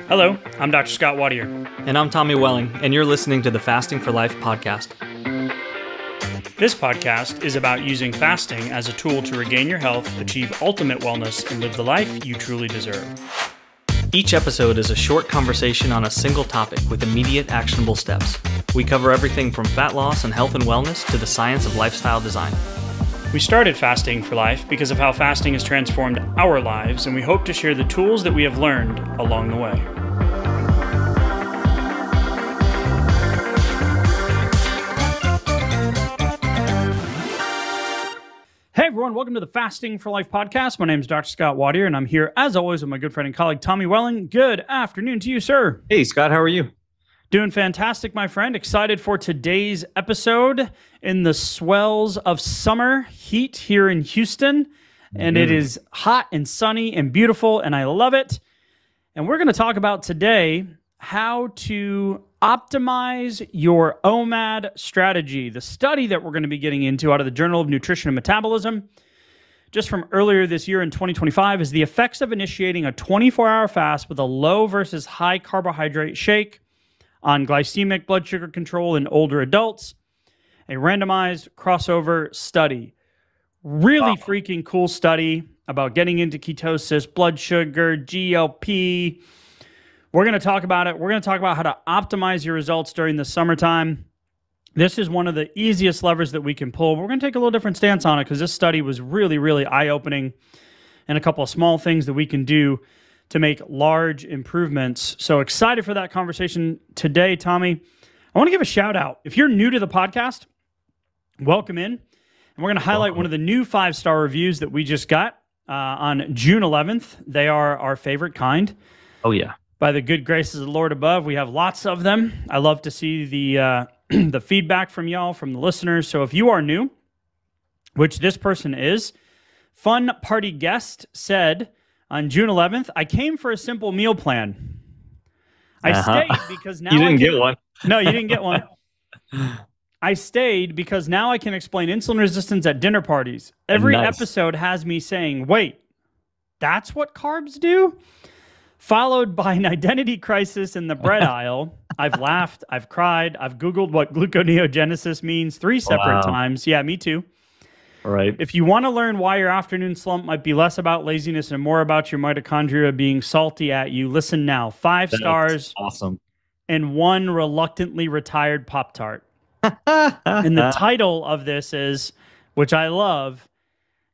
Hello, I'm Dr. Scott Wadier. And I'm Tommy Welling, and you're listening to the Fasting for Life podcast. This podcast is about using fasting as a tool to regain your health, achieve ultimate wellness, and live the life you truly deserve. Each episode is a short conversation on a single topic with immediate actionable steps. We cover everything from fat loss and health and wellness to the science of lifestyle design. We started Fasting for Life because of how fasting has transformed our lives, and we hope to share the tools that we have learned along the way. Hey everyone, welcome to the Fasting for Life podcast. My name is Dr. Scott Wadier, and I'm here as always with my good friend and colleague, Tommy Welling. Good afternoon to you, sir. Hey Scott, how are you? Doing fantastic, my friend. Excited for today's episode in the swells of summer heat here in Houston. And it is hot and sunny and beautiful, and I love it. And we're going to talk about today how to optimize your OMAD strategy. The study that we're going to be getting into out of the Journal of Nutrition and Metabolism, just from earlier this year in 2025, is the effects of initiating a 24-hour fast with a low versus high carbohydrate shake on glycemic blood sugar control in older adults, a randomized crossover study. Really freaking cool study about getting into ketosis, blood sugar, GLP. We're going to talk about it. We're going to talk about how to optimize your results during the summertime. This is one of the easiest levers that we can pull. We're going to take a little different stance on it because this study was really, really eye-opening, and a couple of small things that we can do to make large improvements. So excited for that conversation today, Tommy. I want to give a shout out. If you're new to the podcast, welcome in. And we're going to highlight one of the new 5-star reviews that we just got on June 11th. They are our favorite kind. Oh, yeah. By the good graces of the Lord above, we have lots of them. I love to see the the feedback from y'all, from the listeners. So if you are new, which this person is, Fun Party Guest said on June 11th, I came for a simple meal plan. I stayed because now you didn't get one. No, you didn't get one. I stayed because now I can explain insulin resistance at dinner parties. Every episode has me saying, wait, that's what carbs do? Followed by an identity crisis in the bread aisle. I've laughed, I've cried, I've Googled what gluconeogenesis means 3 separate times. Yeah, me too. All right. If you want to learn why your afternoon slump might be less about laziness and more about your mitochondria being salty at you, listen now. 5 stars. Awesome. And 1 reluctantly retired Pop-Tart. And the title of this is, which I love,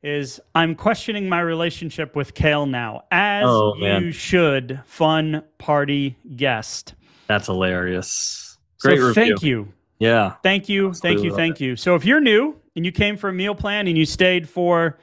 is I'm questioning my relationship with kale now. As you should, Fun Party Guest. That's hilarious. Great review. Thank you. Yeah. Thank you. Absolutely Thank you. So if you're new and you came for a meal plan and you stayed for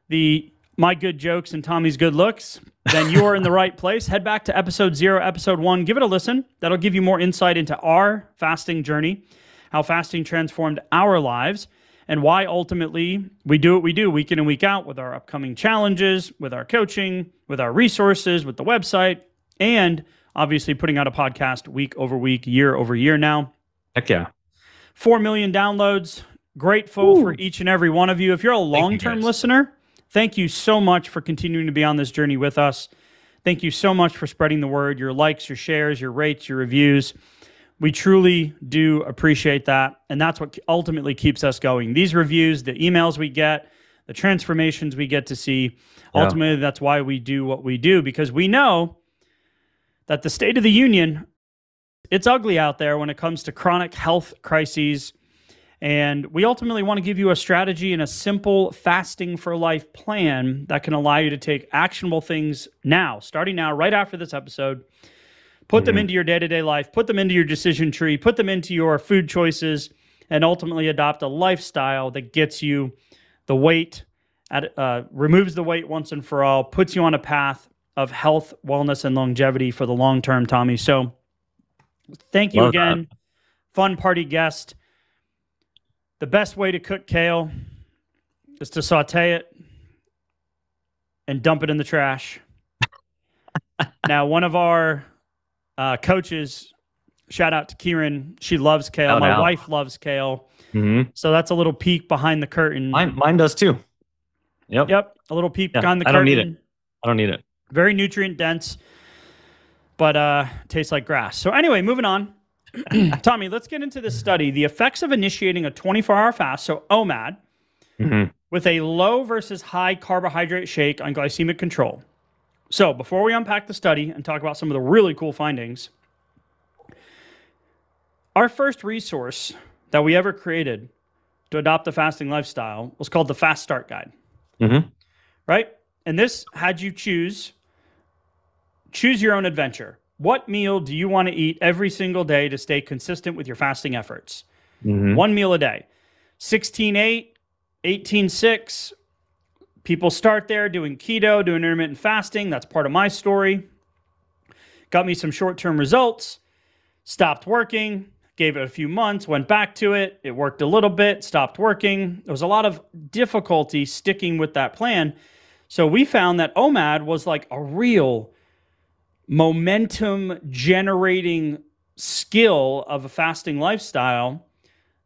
the My Good Jokes and Tommy's Good Looks, then you are in the right place. Head back to episode 0, episode 1. Give it a listen. That'll give you more insight into our fasting journey, how fasting transformed our lives, and why ultimately we do what we do week in and week out with our upcoming challenges, with our coaching, with our resources, with the website, and obviously putting out a podcast week over week, year over year now. Heck yeah. 4 million downloads. Grateful for each and every one of you. If you're a long-term listener, thank you so much for continuing to be on this journey with us. Thank you so much for spreading the word, your likes, your shares, your rates, your reviews. We truly do appreciate that, and that's what ultimately keeps us going. These reviews, the emails we get, the transformations we get to see, ultimately that's why we do what we do, because we know that the state of the union, it's ugly out there when it comes to chronic health crises, and we ultimately want to give you a strategy and a simple fasting for life plan that can allow you to take actionable things now, starting now, right after this episode. Put them into your day-to-day life, put them into your decision tree, put them into your food choices, and ultimately adopt a lifestyle that gets you the weight, removes the weight once and for all, puts you on a path of health, wellness, and longevity for the long term, Tommy. So thank you again. Fun Party Guest. The best way to cook kale is to saute it and dump it in the trash. Now, one of our coaches, shout out to Kieran, she loves kale. My wife loves kale. So that's a little peek behind the curtain. Mine does too. Yep. A little peek behind the curtain. I don't need it. Very nutrient dense, but tastes like grass. So anyway, moving on. Tommy, let's get into this study. The effects of initiating a 24-hour fast, so OMAD, with a low versus high carbohydrate shake on glycemic control. So before we unpack the study and talk about some of the really cool findings, our first resource that we ever created to adopt a fasting lifestyle was called the Fast Start Guide. Right? And this had you choose your own adventure. What meal do you want to eat every single day to stay consistent with your fasting efforts? One meal a day. 16-8, 18-6. People start there doing keto, doing intermittent fasting. That's part of my story. Got me some short-term results. Stopped working. Gave it a few months, went back to it. It worked a little bit, stopped working. There was a lot of difficulty sticking with that plan. So we found that OMAD was like a real momentum generating skill of a fasting lifestyle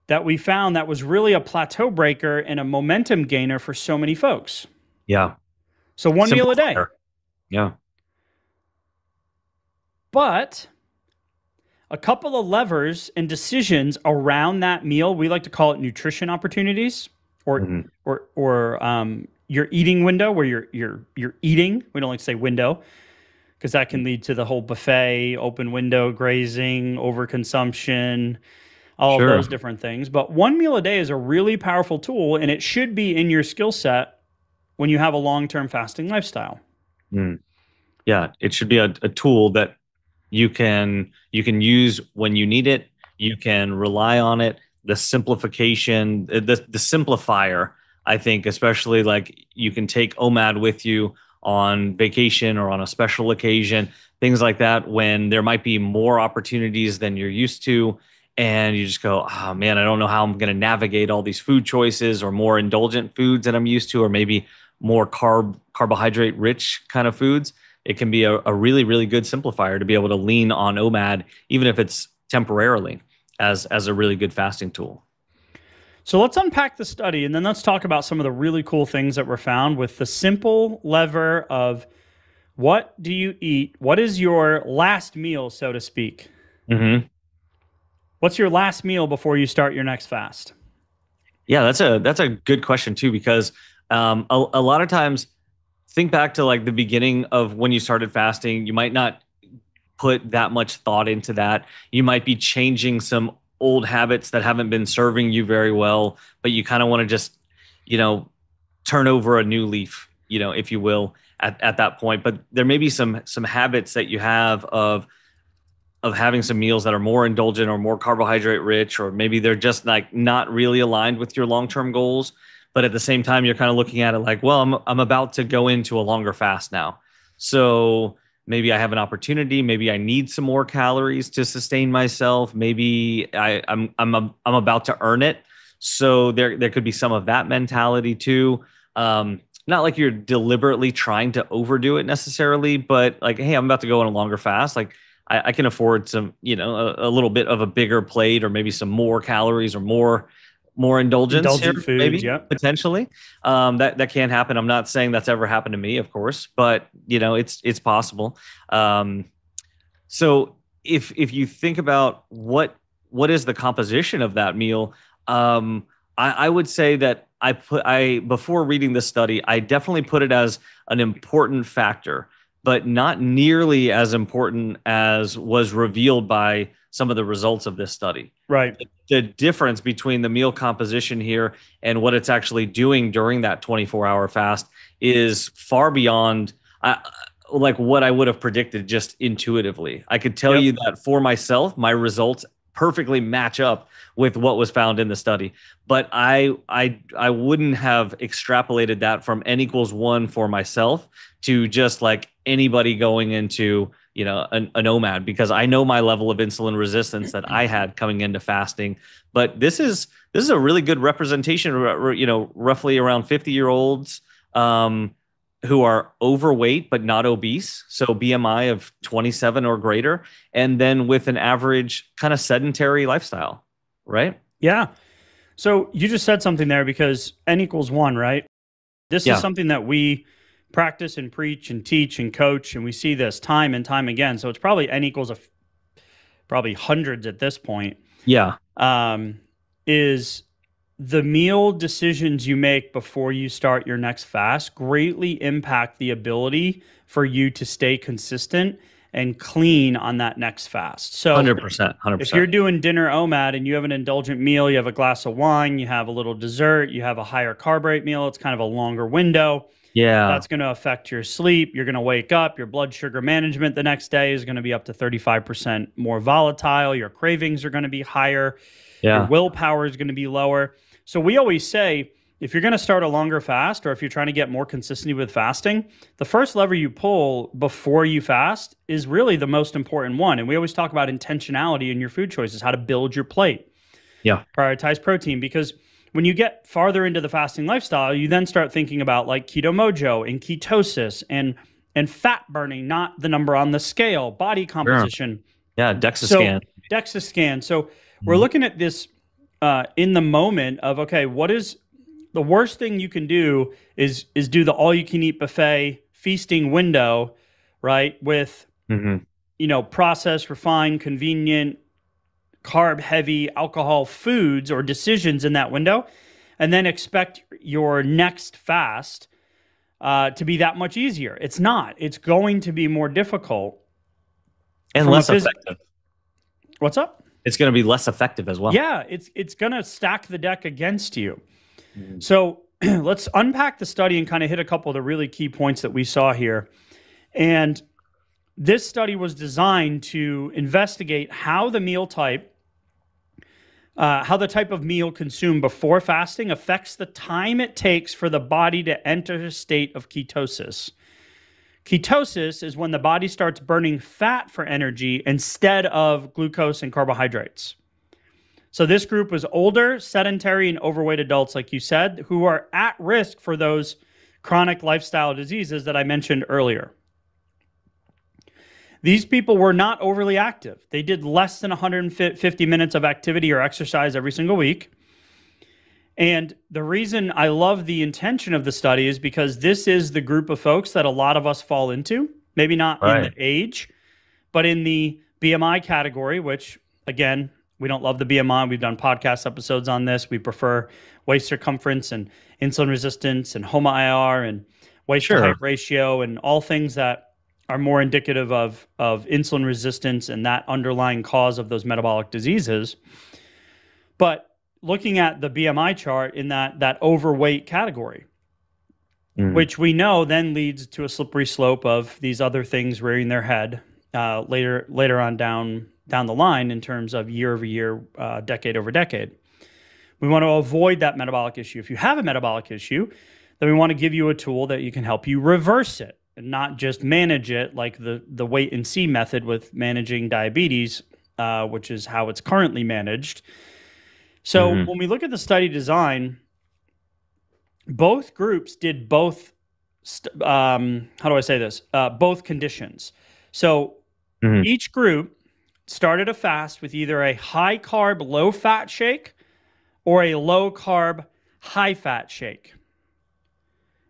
that we found that was really a plateau breaker and a momentum gainer for so many folks. Yeah. So one meal a day. Yeah. But a couple of levers and decisions around that meal, we like to call it nutrition opportunities, or your eating window, where you're eating. We don't like to say window because that can lead to the whole buffet, open window grazing, overconsumption, all of those different things. But one meal a day is a really powerful tool, and it should be in your skill set when you have a long-term fasting lifestyle. Yeah, it should be a tool that you can use when you need it. You can rely on it. The simplification, the simplifier, I think, especially like you can take OMAD with you on vacation or on a special occasion, things like that, when there might be more opportunities than you're used to. And you just go, oh man, I don't know how I'm going to navigate all these food choices or more indulgent foods that I'm used to, or maybe more carbohydrate rich kind of foods. It can be a really, really good simplifier to be able to lean on OMAD, even if it's temporarily, as a really good fasting tool. So let's unpack the study, and then let's talk about some of the really cool things that were found with the simple lever of what do you eat? What is your last meal, so to speak? What's your last meal before you start your next fast? Yeah, that's a good question too, because a lot of times, think back to like the beginning of when you started fasting. You might not put that much thought into that. You might be changing some old habits that haven't been serving you very well, but you kind of want to just, turn over a new leaf, if you will, at that point. But there may be some habits that you have of having some meals that are more indulgent or more carbohydrate rich, or maybe they're just like not really aligned with your long-term goals. But at the same time, you're kind of looking at it like, well, I'm about to go into a longer fast now. So maybe I have an opportunity. Maybe I need some more calories to sustain myself. Maybe I'm about to earn it. So there could be some of that mentality too. Not like you're deliberately trying to overdo it necessarily, but like, hey, I'm about to go on a longer fast. Like I can afford some, a little bit of a bigger plate, or maybe some more calories or more indulgence here, food, maybe potentially. That can happen. I'm not saying that's ever happened to me, of course, but it's possible. So if you think about what is the composition of that meal, I would say that before reading this study, I definitely put it as an important factor, but not nearly as important as was revealed by some of the results of this study. Right. The difference between the meal composition here and what it's actually doing during that 24-hour fast is far beyond like what I would have predicted just intuitively. I could tell you that for myself, my results perfectly match up with what was found in the study, but I wouldn't have extrapolated that from N=1 for myself to just like anybody going into an OMAD, because I know my level of insulin resistance that I had coming into fasting. But this is a really good representation, roughly around 50-year-olds who are overweight but not obese, so BMI of 27 or greater, and then with an average kind of sedentary lifestyle, right? Yeah. So you just said something there, because N=1, right? This is something that we practice and preach and teach and coach, and we see this time and time again. So it's probably N equals probably hundreds at this point. Yeah. Is the meal decisions you make before you start your next fast greatly impact the ability for you to stay consistent and clean on that next fast. So 100%. if you're doing dinner OMAD and you have an indulgent meal, you have a glass of wine, you have a little dessert, you have a higher carb rate meal, it's kind of a longer window. Yeah. That's going to affect your sleep. You're going to wake up. Your blood sugar management the next day is going to be up to 35% more volatile. Your cravings are going to be higher. Yeah. Your willpower is going to be lower. So we always say, if you're going to start a longer fast, or if you're trying to get more consistency with fasting, the first lever you pull before you fast is really the most important one. And we always talk about intentionality in your food choices, how to build your plate. Yeah. Prioritize protein, because when you get farther into the fasting lifestyle, you then start thinking about like keto mojo and ketosis and fat burning, not the number on the scale, body composition. Yeah, DEXA scan. So we're looking at this in the moment of, okay, what is the worst thing you can do is do the all-you-can-eat buffet feasting window, right? With, processed, refined, convenient, carb-heavy, alcohol foods or decisions in that window, and then expect your next fast to be that much easier. It's not. It's going to be more difficult. And less effective. What's up? It's going to be less effective as well. Yeah, it's going to stack the deck against you. So let's unpack the study and kind of hit a couple of the really key points that we saw here. And this study was designed to investigate how the meal type, how the type of meal consumed before fasting affects the time it takes for the body to enter a state of ketosis. Ketosis is when the body starts burning fat for energy instead of glucose and carbohydrates. So this group was older, sedentary, and overweight adults, like you said, who are at risk for those chronic lifestyle diseases that I mentioned earlier. These people were not overly active. They did less than 150 minutes of activity or exercise every single week. And the reason I love the intention of the study is because this is the group of folks that a lot of us fall into, maybe not in the age, but in the BMI category, which, again, we don't love the BMI. We've done podcast episodes on this. We prefer waist circumference and insulin resistance and HOMA-IR and waist to height ratio and all things that are more indicative of insulin resistance and that underlying cause of those metabolic diseases. But looking at the BMI chart in that overweight category, which we know then leads to a slippery slope of these other things rearing their head later on down the line in terms of year over year, decade over decade. We want to avoid that metabolic issue. If you have a metabolic issue, then we want to give you a tool that you can help you reverse it and not just manage it like the wait and see method with managing diabetes, which is how it's currently managed. So when we look at the study design, both groups did both, both conditions. So each group started a fast with either a high-carb, low-fat shake or a low-carb, high-fat shake.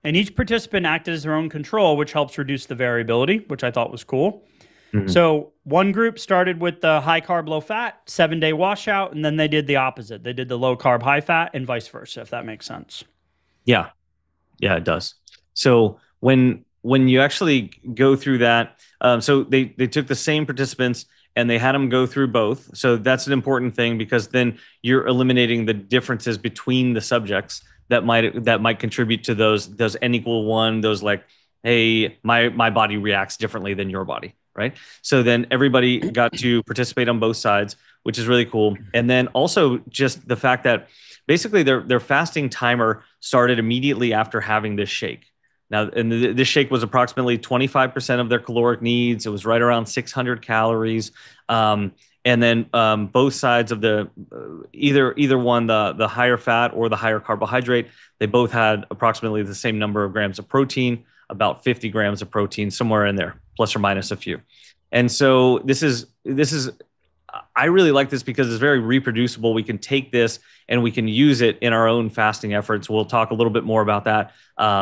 And each participant acted as their own control, which helps reduce the variability, which I thought was cool. So one group started with the high-carb, low-fat, 7-day washout, and then they did the opposite. They did the low-carb, high-fat, and vice versa, if that makes sense. Yeah. Yeah, it does. So when you actually go through that, so they took the same participants and they had them go through both. So that's an important thing because then you're eliminating the differences between the subjects that might contribute to those N=1, those like, hey, my body reacts differently than your body, right? So then everybody got to participate on both sides, which is really cool. And then also just the fact that basically their fasting timer started immediately after having this shake. Now, and this shake was approximately 25% of their caloric needs. It was right around 600 calories. And then both sides of the either one, the higher fat or the higher carbohydrate, they both had approximately the same number of grams of protein, about 50 grams of protein, somewhere in there, plus or minus a few. And so this is I really like this because it's very reproducible. We can take this and we can use it in our own fasting efforts. We'll talk a little bit more about that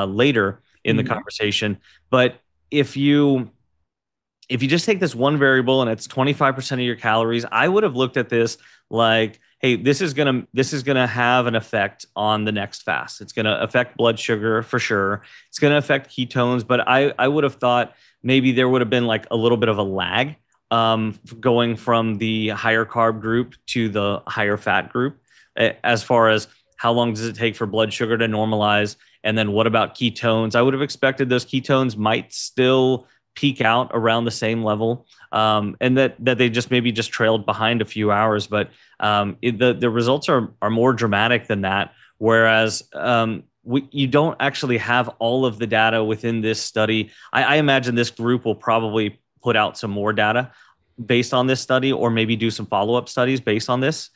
later in the conversation. But if you just take this one variable and it's 25% of your calories, I would have looked at this like, hey, this is gonna have an effect on the next fast. It's gonna affect blood sugar for sure. It's gonna affect ketones, but I would have thought maybe there would have been like a little bit of a lag going from the higher carb group to the higher fat group, as far as how long does it take for blood sugar to normalize, and then what about ketones? I would have expected those ketones might still peak out around the same level, and that they just maybe just trailed behind a few hours, but the results are more dramatic than that. Whereas you don't actually have all of the data within this study. I imagine this group will probably put out some more data based on this study, or maybe do some follow-up studies based on this,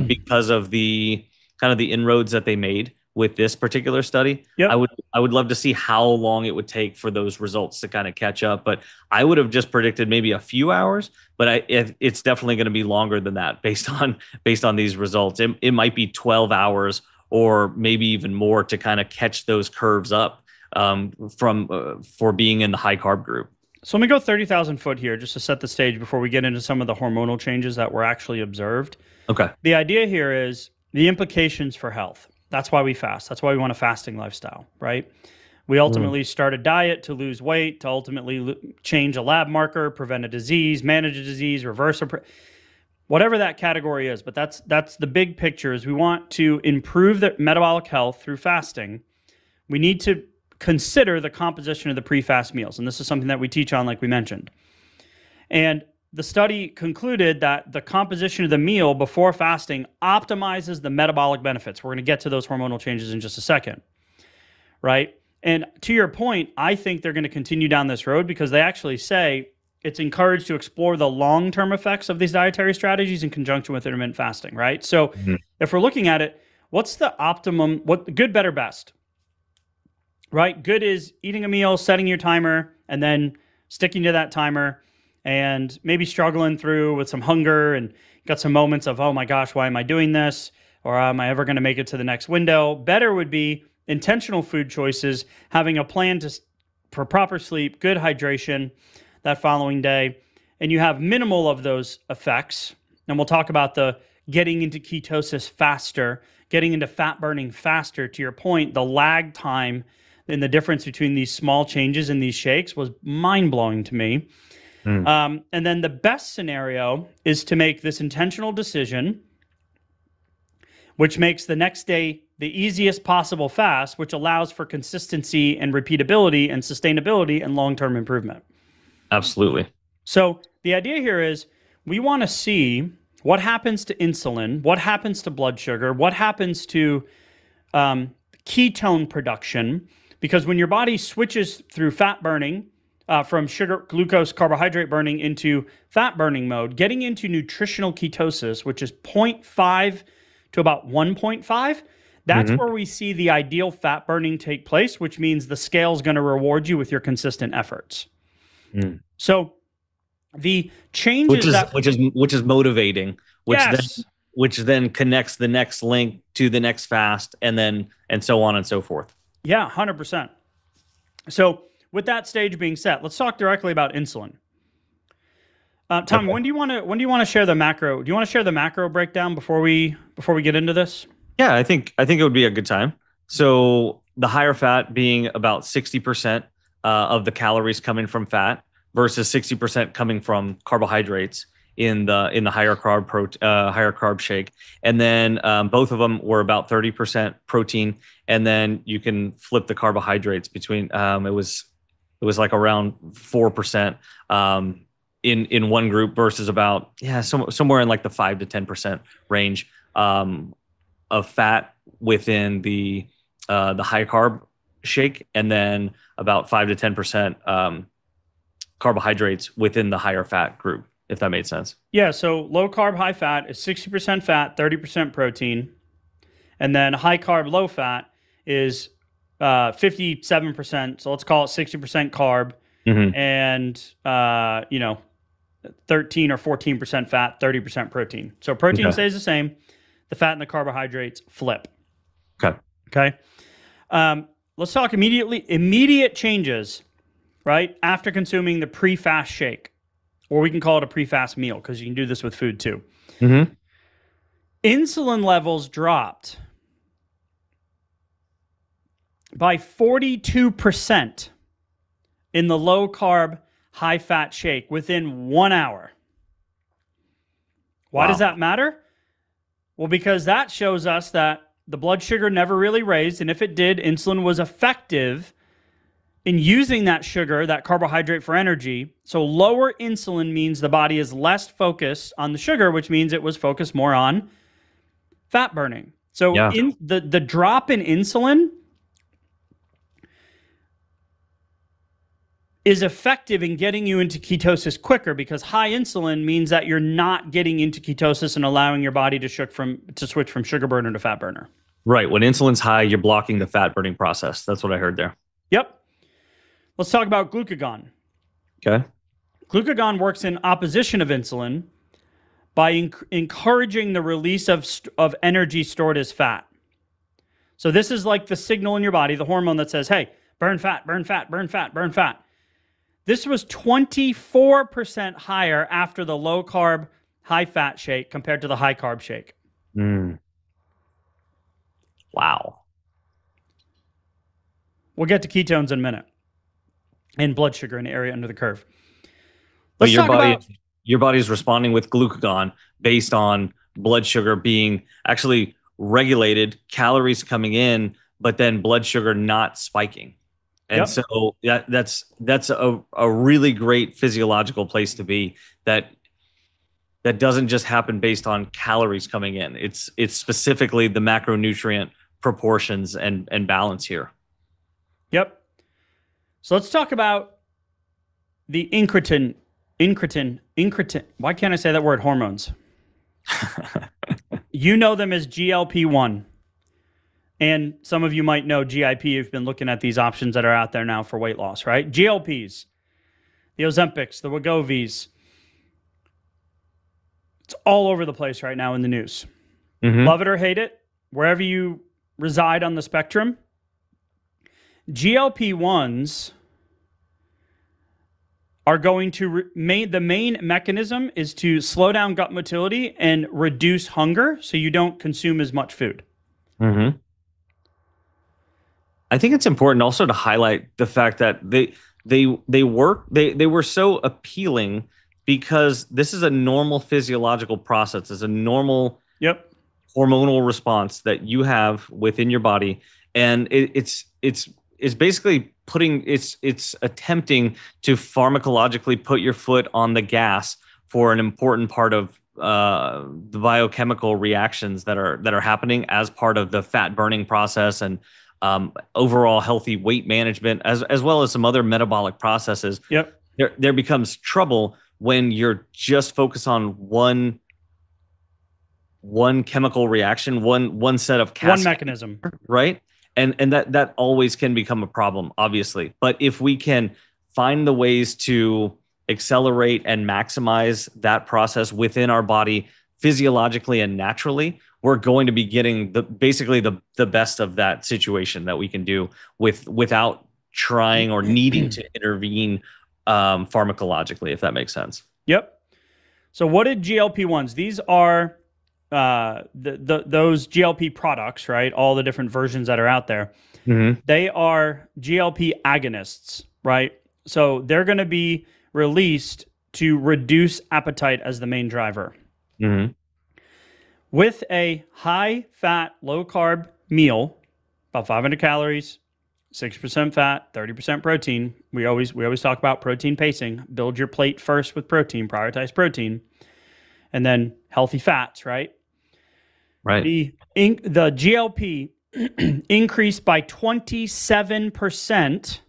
because of the kind of the inroads that they made with this particular study. Yep. I would love to see how long it would take for those results to kind of catch up. But I would have just predicted maybe a few hours, but it's definitely going to be longer than that based on these results. It might be 12 hours or maybe even more to kind of catch those curves up for being in the high carb group. So let me go 30,000 foot here just to set the stage before we get into some of the hormonal changes that were actually observed. Okay. The idea here is the implications for health. That's why we fast. That's why we want a fasting lifestyle, right? We ultimately start a diet to lose weight, to ultimately change a lab marker, prevent a disease, manage a disease, reverse whatever that category is. But that's the big picture. Is we want to improve the metabolic health through fasting. We need to consider the composition of the pre-fast meals. And this is something that we teach on, like we mentioned. And the study concluded that the composition of the meal before fasting optimizes the metabolic benefits. We're going to get to those hormonal changes in just a second, right? And to your point, I think they're going to continue down this road because they actually say it's encouraged to explore the long-term effects of these dietary strategies in conjunction with intermittent fasting, right? So if we're looking at it, what's the optimum, good, better, best? Right? Good is eating a meal, setting your timer, and then sticking to that timer, and maybe struggling through with some hunger and got some moments of, oh my gosh, why am I doing this? Or am I ever going to make it to the next window? Better would be intentional food choices, having a plan for proper sleep, good hydration that following day, and you have minimal of those effects. And we'll talk about the getting into ketosis faster, getting into fat burning faster. To your point, the lag time and the difference between these small changes in these shakes was mind-blowing to me. And then the best scenario is to make this intentional decision, which makes the next day the easiest possible fast, which allows for consistency and repeatability and sustainability and long-term improvement. Absolutely. So the idea here is we want to see what happens to insulin, what happens to blood sugar, what happens to ketone production, because when your body switches through fat burning, from sugar, glucose, carbohydrate burning into fat burning mode, getting into nutritional ketosis, which is 0.5 to about 1.5, that's where we see the ideal fat burning take place, which means the scale is going to reward you with your consistent efforts. So the changes which is motivating, which then connects the next link to the next fast, and so on and so forth. Yeah, 100%. So with that stage being set, let's talk directly about insulin. Tom, when do you want to share the macro? Do you want to share the macro breakdown before we get into this? Yeah, I think it would be a good time. So the higher fat being about 60% of the calories coming from fat versus 60% coming from carbohydrates in the higher carb shake, and then both of them were about 30% protein, and then you can flip the carbohydrates between. It was like around 4% in one group versus about somewhere in like the 5 to 10% range of fat within the high carb shake, and then about 5 to 10% carbohydrates within the higher fat group, if that made sense. Yeah, so low carb, high fat is 60% fat, 30% protein. And then high carb, low fat is 57%. So let's call it 60% carb and, 13 or 14% fat, 30% protein. So protein stays the same. The fat and the carbohydrates flip. Okay. let's talk immediate changes, right? After consuming the pre-fast shake, or we can call it a pre-fast meal because you can do this with food too. Mm-hmm. Insulin levels dropped by 42% in the low-carb, high-fat shake within 1 hour. Why does that matter? Well, because that shows us that the blood sugar never really raised, and if it did, insulin was effective in using that sugar, that carbohydrate for energy. So lower insulin means the body is less focused on the sugar, which means it was focused more on fat burning. So in the drop in insulin is effective in getting you into ketosis quicker, because high insulin means that you're not getting into ketosis and allowing your body to switch from sugar burner to fat burner. Right. When insulin's high, you're blocking the fat burning process. That's what I heard there. Yep. Let's talk about glucagon. Okay. Glucagon works in opposition of insulin by encouraging the release of energy stored as fat. So this is like the signal in your body, the hormone that says, hey, burn fat, burn fat, burn fat, burn fat. This was 24% higher after the low-carb, high-fat shake compared to the high-carb shake. Wow. We'll get to ketones in a minute and blood sugar in the area under the curve. But your body's responding with glucagon based on blood sugar being actually regulated, calories coming in, but then blood sugar not spiking. And so that's a really great physiological place to be, that doesn't just happen based on calories coming in. It's specifically the macronutrient proportions and balance here. Yep. So let's talk about the incretin. Why can't I say that word? Hormones. You know them as GLP-1. And some of you might know GIP. You've been looking at these options that are out there now for weight loss, right? GLPs, the Ozempics, the Wegovy's. It's all over the place right now in the news. Love it or hate it, wherever you reside on the spectrum. GLP-1s are going to the main mechanism is to slow down gut motility and reduce hunger so you don't consume as much food. I think it's important also to highlight the fact that they were so appealing because this is a normal physiological process. It's a normal hormonal response that you have within your body, and it's basically it's attempting to pharmacologically put your foot on the gas for an important part of the biochemical reactions that are happening as part of the fat burning process and overall healthy weight management, as well as some other metabolic processes. There becomes trouble when you're just focused on one chemical reaction, one set of one mechanism, right? And that always can become a problem, obviously. But if we can find the ways to accelerate and maximize that process within our body physiologically and naturally, we're going to be getting basically the best of that situation that we can do without trying or needing to intervene pharmacologically, if that makes sense. Yep. So what did GLP-1s? These are those GLP products, right? All the different versions that are out there. They are GLP agonists, right? So they're going to be released to reduce appetite as the main driver. With a high-fat, low-carb meal, about 500 calories, 6% fat, 30% protein. We always talk about protein pacing. Build your plate first with protein, prioritize protein, and then healthy fats, right? Right. The GLP increased by 27%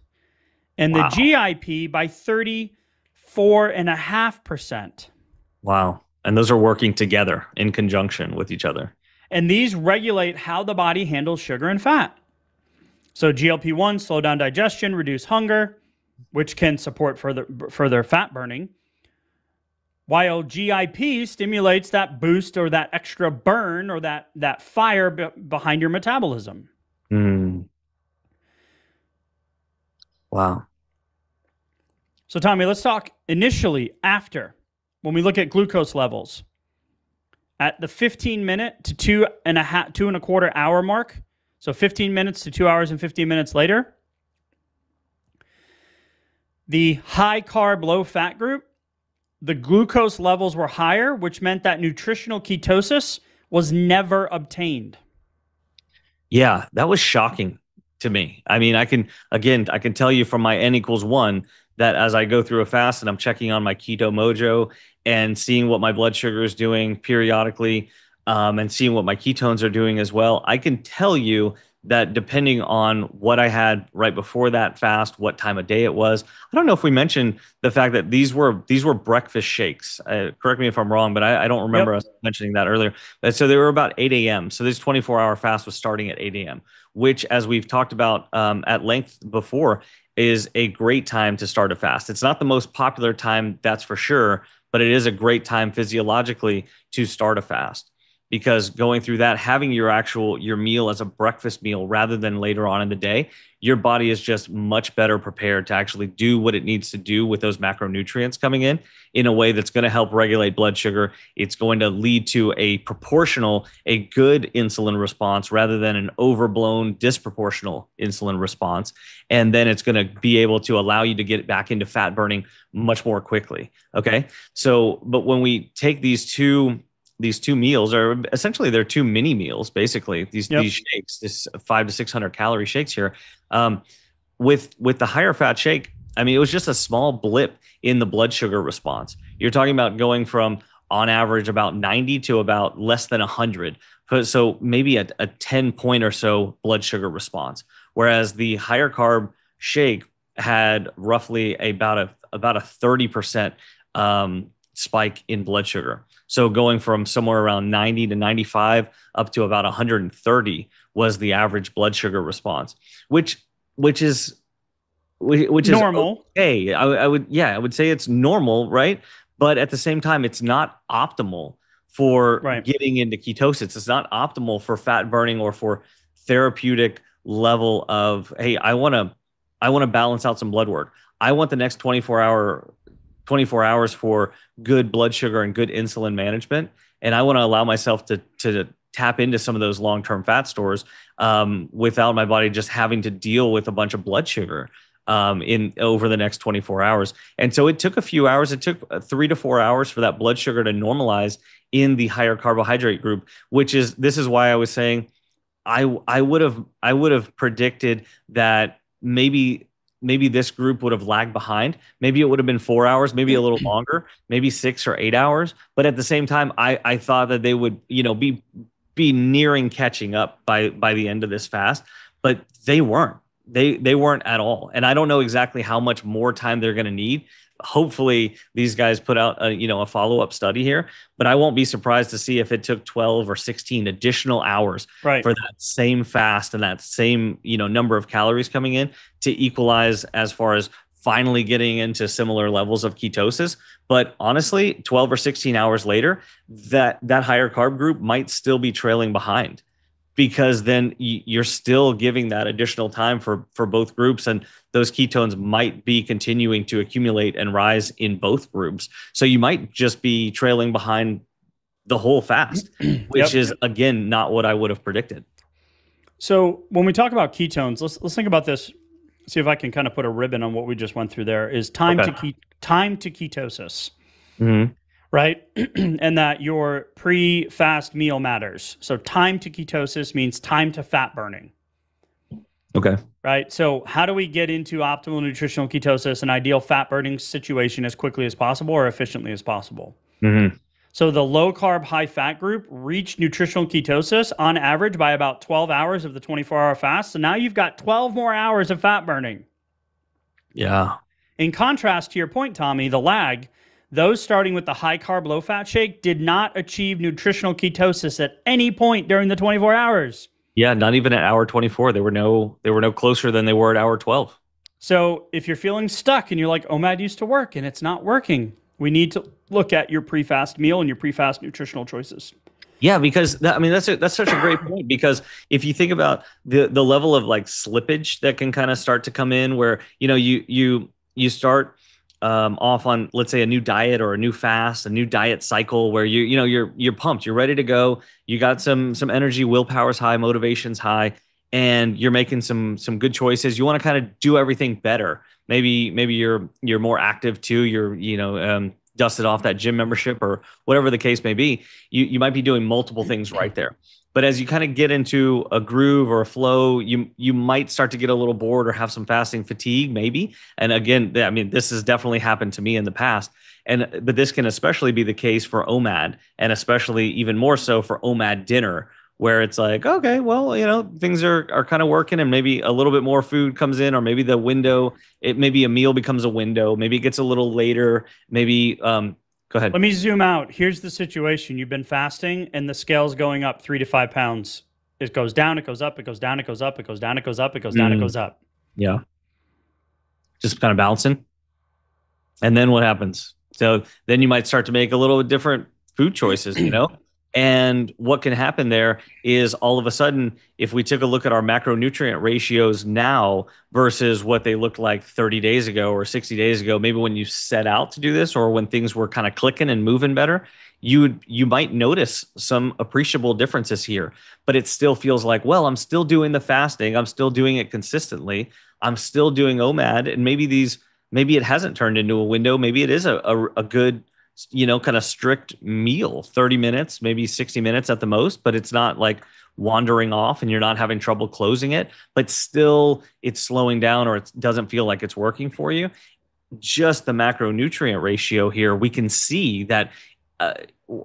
and the GIP by 34.5%. Wow. And those are working together in conjunction with each other. And these regulate how the body handles sugar and fat. So GLP-1 slow down digestion, reduce hunger, which can support further fat burning. While GIP stimulates that boost or that extra burn or that fire behind your metabolism. Wow. So Tommy, let's talk initially after, when we look at glucose levels. At the 15-minute to 2.25 hour mark, so 15 minutes to 2 hours and 15 minutes later, the high-carb, low-fat group, the glucose levels were higher, which meant that nutritional ketosis was never obtained. Yeah, that was shocking to me. I mean, I can tell you from my N=1 that as I go through a fast and I'm checking on my keto mojo and seeing what my blood sugar is doing periodically, and seeing what my ketones are doing as well, I can tell you that depending on what I had right before that fast, what time of day it was. I don't know if we mentioned the fact that these were breakfast shakes. Correct me if I'm wrong, but I don't remember us mentioning that earlier. But so they were about 8 a.m. So this 24-hour fast was starting at 8 a.m., which, as we've talked about at length before, is a great time to start a fast. It's not the most popular time, that's for sure, but it is a great time physiologically to start a fast. Because going through that, having your meal as a breakfast meal rather than later on in the day, your body is just much better prepared to actually do what it needs to do with those macronutrients coming in a way that's going to help regulate blood sugar. It's going to lead to a good insulin response rather than an overblown, disproportional insulin response. And then it's going to be able to allow you to get back into fat burning much more quickly. Okay. So, but when we take these two meals, are essentially they're two mini meals, basically these shakes, this 500 to 600 calorie shakes here, with the higher fat shake. I mean, it was just a small blip in the blood sugar response. You're talking about going from on average about 90 to about less than 100. So maybe a 10 point or so blood sugar response. Whereas the higher carb shake had roughly about a 30% spike in blood sugar. So going from somewhere around 90 to 95 up to about 130 was the average blood sugar response, which is normal. Okay. I would say it's normal, right? But at the same time, it's not optimal for getting into ketosis. It's not optimal for fat burning or for therapeutic level of, hey, I want to balance out some blood work. I want the next 24 hours for good blood sugar and good insulin management. And I want to allow myself to tap into some of those long-term fat stores without my body just having to deal with a bunch of blood sugar over the next 24 hours. And so it took a few hours. It took 3 to 4 hours for that blood sugar to normalize in the higher carbohydrate group, this is why I was saying I would have predicted that maybe this group would have lagged behind. Maybe it would have been 4 hours, maybe a little longer, maybe 6 or 8 hours. But at the same time, I thought that they would, be nearing catching up by the end of this fast, but they weren't. They weren't at all. And I don't know exactly how much more time they're going to need. Hopefully these guys put out a follow-up study here, but I won't be surprised to see if it took 12 or 16 additional hours for that same fast and that same, number of calories coming in to equalize as far as finally getting into similar levels of ketosis. But honestly, 12 or 16 hours later, that higher carb group might still be trailing behind, because then you're still giving that additional time for both groups, and those ketones might be continuing to accumulate and rise in both groups. So you might just be trailing behind the whole fast, which is, again, not what I would have predicted. So when we talk about ketones, let's think about this. See if I can kind of put a ribbon on what we just went through there. Is time to ketosis. Mm-hmm. Right? And that your pre-fast meal matters. So time to ketosis means time to fat burning. Okay. Right? So how do we get into optimal nutritional ketosis, an ideal fat burning situation, as quickly as possible or efficiently as possible? Mm-hmm. So the low-carb, high-fat group reached nutritional ketosis on average by about 12 hours of the 24-hour fast. So now you've got 12 more hours of fat burning. Yeah. In contrast to your point, Tommy, the lag, those starting with the high-carb, low-fat shake did not achieve nutritional ketosis at any point during the 24 hours. Yeah, not even at hour 24. They were no closer than they were at hour 12. So if you're feeling stuck and you're like, OMAD used to work and it's not working, we need to look at your pre-fast meal and your pre-fast nutritional choices. Yeah, because I mean that's such a great point, because if you think about the level of like slippage that can kind of start to come in, where you start off on, let's say, a new diet or a new fast, a new diet cycle, where you're pumped, you're ready to go, you got some energy, willpower's high, motivation's high, and you're making some good choices. You want to kind of do everything better. Maybe you're more active too. You're dusted off that gym membership or whatever the case may be. You might be doing multiple things right there. But as you kind of get into a groove or a flow, you might start to get a little bored or have some fasting fatigue, maybe. And again, I mean, this has definitely happened to me in the past. But this can especially be the case for OMAD, and especially even more so for OMAD dinner, where it's like, okay, well, things are kind of working, and maybe a little bit more food comes in, or maybe the window, maybe a meal becomes a window, maybe it gets a little later, maybe, go ahead. Let me zoom out. Here's the situation. You've been fasting and the scale's going up 3 to 5 pounds. It goes down, it goes up, it goes down, it goes up, it goes down, it goes up, it goes down, it goes up. Yeah. Just kind of bouncing. And then what happens? So then you might start to make a little different food choices, And what can happen there is, all of a sudden, if we took a look at our macronutrient ratios now versus what they looked like 30 days ago or 60 days ago, maybe when you set out to do this, or when things were kind of clicking and moving better, you might notice some appreciable differences here. But it still feels like, well, I'm still doing the fasting, I'm still doing it consistently, I'm still doing OMAD, and maybe it hasn't turned into a window, maybe it is a good kind of strict meal, 30 minutes, maybe 60 minutes at the most, but it's not like wandering off and you're not having trouble closing it, but still it's slowing down, or it doesn't feel like it's working for you. Just the macronutrient ratio here, we can see that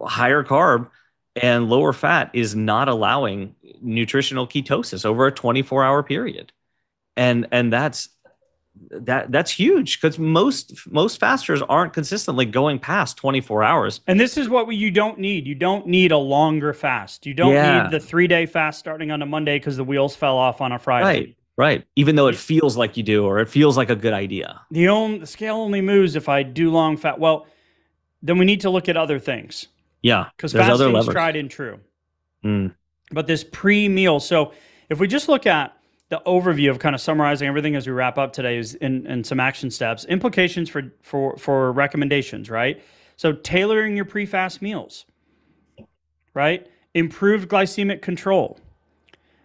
higher carb and lower fat is not allowing nutritional ketosis over a 24-hour period. And that's huge, because most fasters aren't consistently going past 24 hours. And this is what you don't need. You don't need a longer fast. You don't need the 3-day fast starting on a Monday because the wheels fell off on a Friday. Right. Even though it feels like you do, or it feels like a good idea. The scale only moves if I do long fast. Well, then we need to look at other things. Yeah. Because fasting is tried and true. But this pre-meal. So if we just look at the overview of kind of summarizing everything as we wrap up today, is in some action steps, implications for recommendations, right? So tailoring your pre-fast meals, right? Improved glycemic control,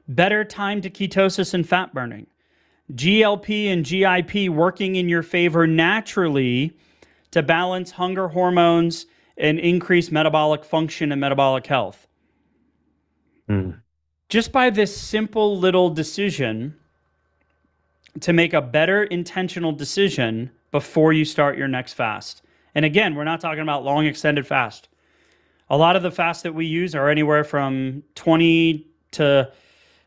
better time to ketosis and fat burning, GLP and GIP working in your favor naturally to balance hunger hormones and increase metabolic function and metabolic health. Just by this simple little decision to make a better intentional decision before you start your next fast. And again, we're not talking about long extended fast. A lot of the fasts that we use are anywhere from 20 to,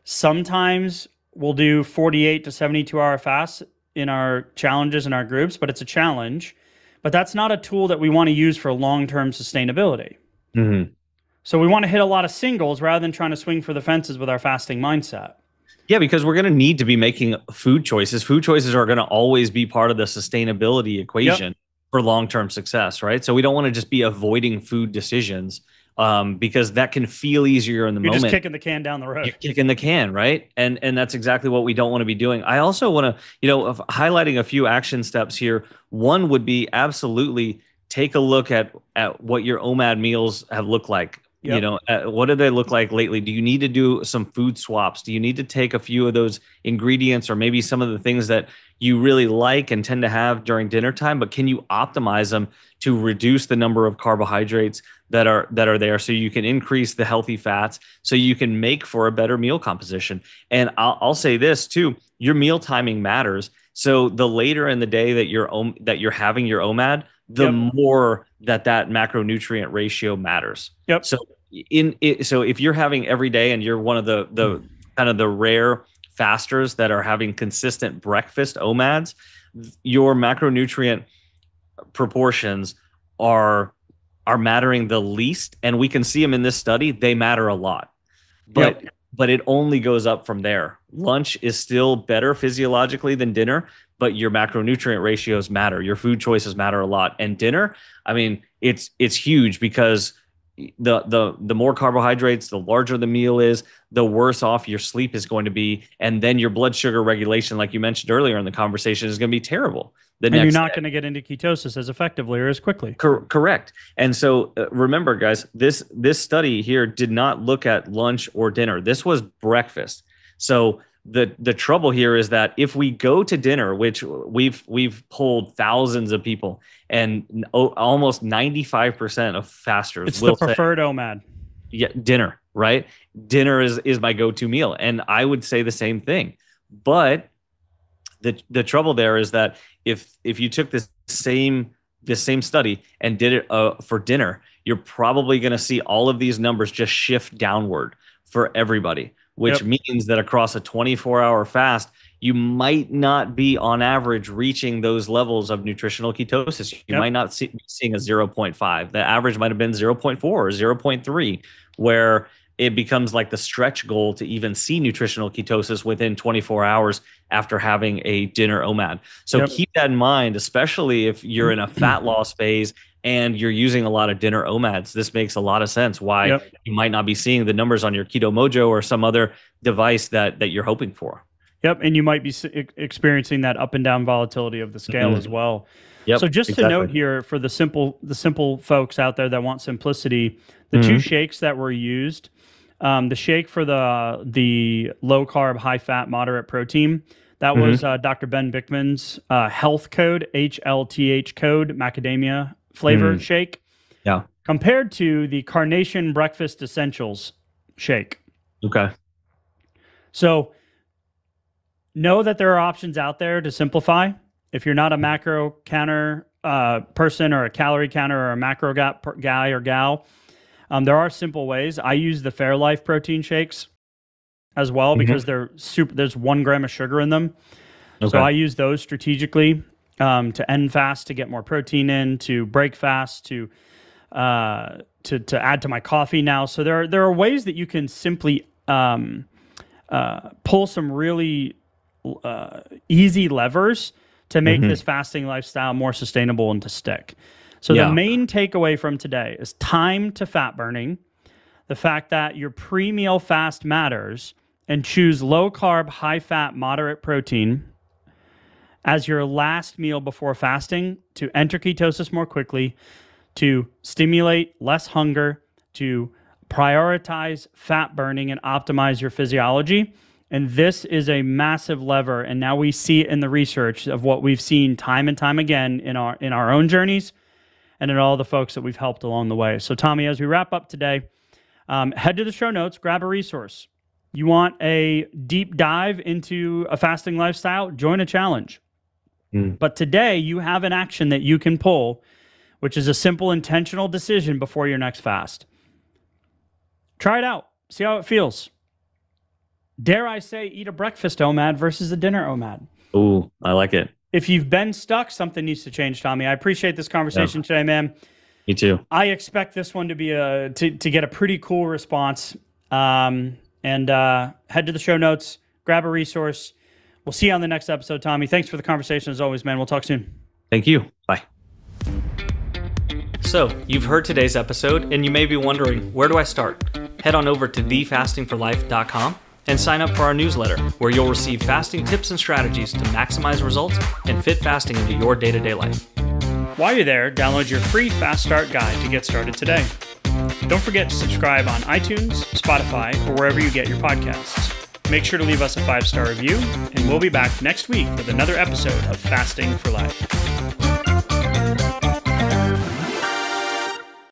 sometimes we'll do 48 to 72-hour fasts in our challenges in our groups, but it's a challenge. But that's not a tool that we want to use for long-term sustainability. So we want to hit a lot of singles rather than trying to swing for the fences with our fasting mindset. Yeah, because we're going to need to be making food choices. Food choices are going to always be part of the sustainability equation for long-term success, right? So we don't want to just be avoiding food decisions, because that can feel easier in the moment. You're just kicking the can down the road. You're kicking the can, right? And that's exactly what we don't want to be doing. I also want to, highlighting a few action steps here. One would be absolutely take a look at what your OMAD meals have looked like. What do they look like lately? Do you need to do some food swaps? Do you need to take a few of those ingredients, or maybe some of the things that you really like and tend to have during dinner time, but can you optimize them to reduce the number of carbohydrates that are there, so you can increase the healthy fats, so you can make for a better meal composition? And I'll say this too, your meal timing matters. So the later in the day that you're having your OMAD, the more that macronutrient ratio matters. So so if you're having every day and you're one of the kind of the rare fasters that are having consistent breakfast OMADs, your macronutrient proportions are mattering the least. And we can see them in this study. They matter a lot. But it only goes up from there. Lunch is still better physiologically than dinner, but your macronutrient ratios matter. Your food choices matter a lot. And dinner, I mean, it's huge, because the more carbohydrates, the larger the meal is, the worse off your sleep is going to be. And then your blood sugar regulation, like you mentioned earlier in the conversation, is going to be terrible. And you're not going to get into ketosis as effectively or as quickly. Correct. And so remember, guys, this study here did not look at lunch or dinner. This was breakfast. So the trouble here is that if we go to dinner, which we've polled thousands of people, and almost 95% of fasters it's the preferred OMAD. Yeah, dinner, right? Dinner is my go-to meal, and I would say the same thing. But the trouble there is that if you took this same study and did it for dinner, you're probably going to see all of these numbers just shift downward for everybody, which means that across a 24-hour fast, you might not be on average reaching those levels of nutritional ketosis. You might not be seeing a 0.5. The average might have been 0.4 or 0.3, where it becomes like the stretch goal to even see nutritional ketosis within 24 hours after having a dinner OMAD. So keep that in mind, especially if you're in a fat loss phase and you're using a lot of dinner OMADs. This makes a lot of sense why you might not be seeing the numbers on your Keto Mojo or some other device that you're hoping for. Yep, and you might be experiencing that up and down volatility of the scale as well. So just to note here for the simple folks out there that want simplicity, the two shakes that were used, the shake for the low carb, high fat, moderate protein, that was Dr. Ben Bickman's health code, HLTH code, macadamia flavor shake. Yeah. Compared to the Carnation Breakfast Essentials shake. Okay. So know that there are options out there to simplify. If you're not a macro counter person or a calorie counter or a macro guy or gal, there are simple ways. I use the Fairlife protein shakes as well because they're there's 1 gram of sugar in them. So I use those strategically to end fast, to get more protein in, to break fast, to add to my coffee now. So there are ways that you can simply pull some really easy levers to make this fasting lifestyle more sustainable and to stick. So the main takeaway from today is time to fat burning, the fact that your pre-meal fast matters, and choose low carb, high fat, moderate protein as your last meal before fasting to enter ketosis more quickly, to stimulate less hunger, to prioritize fat burning and optimize your physiology. And this is a massive lever. And now we see it in the research of what we've seen time and time again in our own journeys and in all the folks that we've helped along the way. So Tommy, as we wrap up today, head to the show notes, grab a resource. You want a deep dive into a fasting lifestyle? Join a challenge. But today you have an action that you can pull, which is a simple intentional decision before your next fast. Try it out. See how it feels. Dare I say, eat a breakfast OMAD versus a dinner OMAD. Ooh, I like it. If you've been stuck, something needs to change, Tommy. I appreciate this conversation today, man. Me too. I expect this one to be to get a pretty cool response. And head to the show notes, grab a resource. We'll see you on the next episode, Tommy. Thanks for the conversation as always, man. We'll talk soon. Thank you. Bye. So, you've heard today's episode, and you may be wondering, where do I start? Head on over to thefastingforlife.com and sign up for our newsletter, where you'll receive fasting tips and strategies to maximize results and fit fasting into your day-to-day life. While you're there, download your free Fast Start guide to get started today. Don't forget to subscribe on iTunes, Spotify, or wherever you get your podcasts. Make sure to leave us a 5-star review, and we'll be back next week with another episode of Fasting for Life.